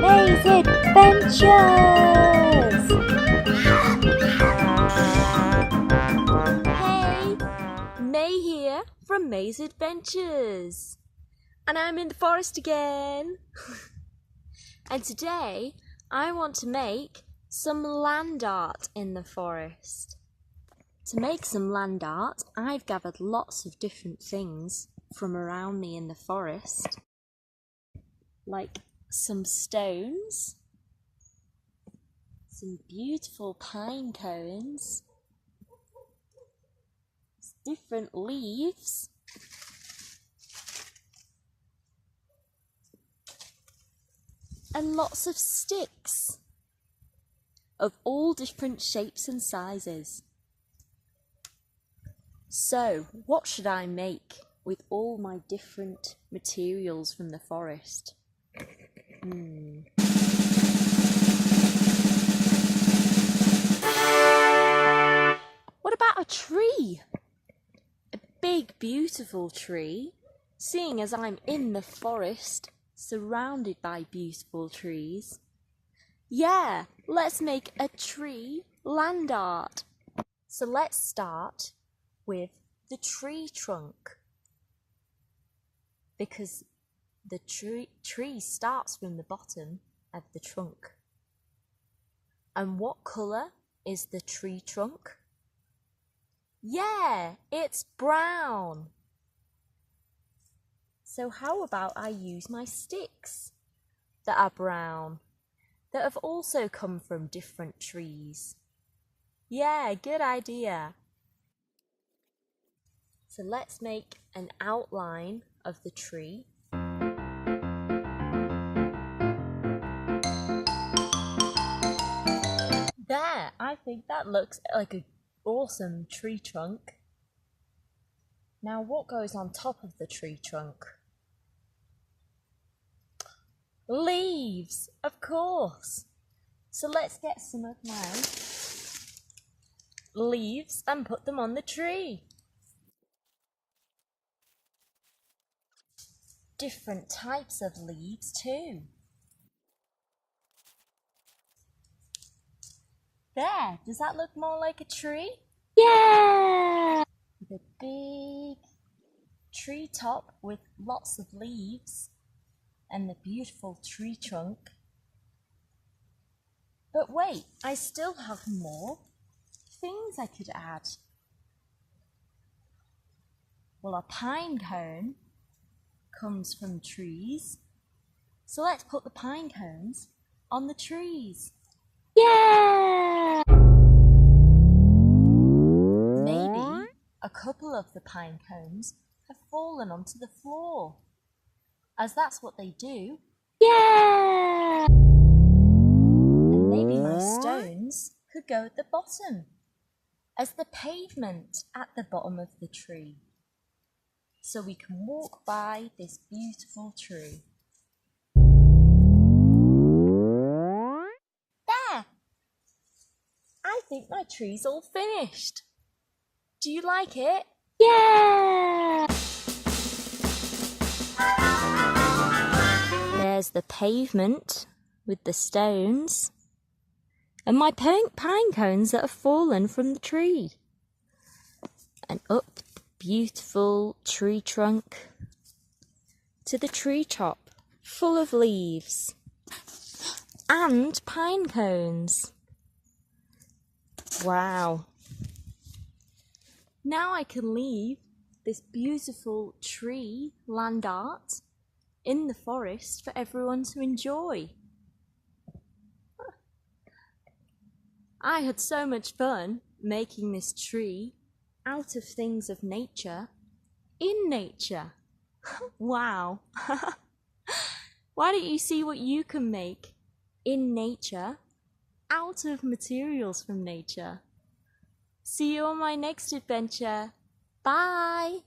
Maze Adventures! Hey, May here from Maze Adventures, and I'm in the forest again. And today I want to make some land art in the forest. To make some land art, I've gathered lots of different things from around me in the forest, like some stones, some beautiful pine cones, different leaves, and lots of sticks of all different shapes and sizes. So, what should I make with all my different materials from the forest? What about a tree? A big, beautiful tree, seeing as I'm in the forest, surrounded by beautiful trees. Yeah, let's make a tree land art. So let's start with the tree trunk, because the tree starts from the bottom of the trunk. And what colour is the tree trunk? Yeah, it's brown. So how about I use my sticks that are brown, that have also come from different trees? Yeah, good idea. So let's make an outline of the tree. There, I think that looks like an awesome tree trunk. Now what goes on top of the tree trunk? Leaves, of course. So let's get some of my leaves and put them on the tree. Different types of leaves too. There, does that look more like a tree? Yeah! The big tree top with lots of leaves and the beautiful tree trunk. But wait, I still have more things I could add. Well, a pine cone comes from trees, so let's put the pine cones on the trees. Yeah! Maybe a couple of the pine cones have fallen onto the floor, as that's what they do. Yeah! And maybe my stones could go at the bottom, as the pavement at the bottom of the tree, so we can walk by this beautiful tree. There! I think my tree's all finished. Do you like it? Yeah! There's the pavement with the stones and my pine cones that have fallen from the tree. And up the beautiful tree trunk to the tree top full of leaves and pine cones. Wow. Now I can leave this beautiful tree land art in the forest for everyone to enjoy. I had so much fun making this tree out of things of nature, in nature. Wow. Why don't you see what you can make in nature out of materials from nature? See you on my next adventure. Bye!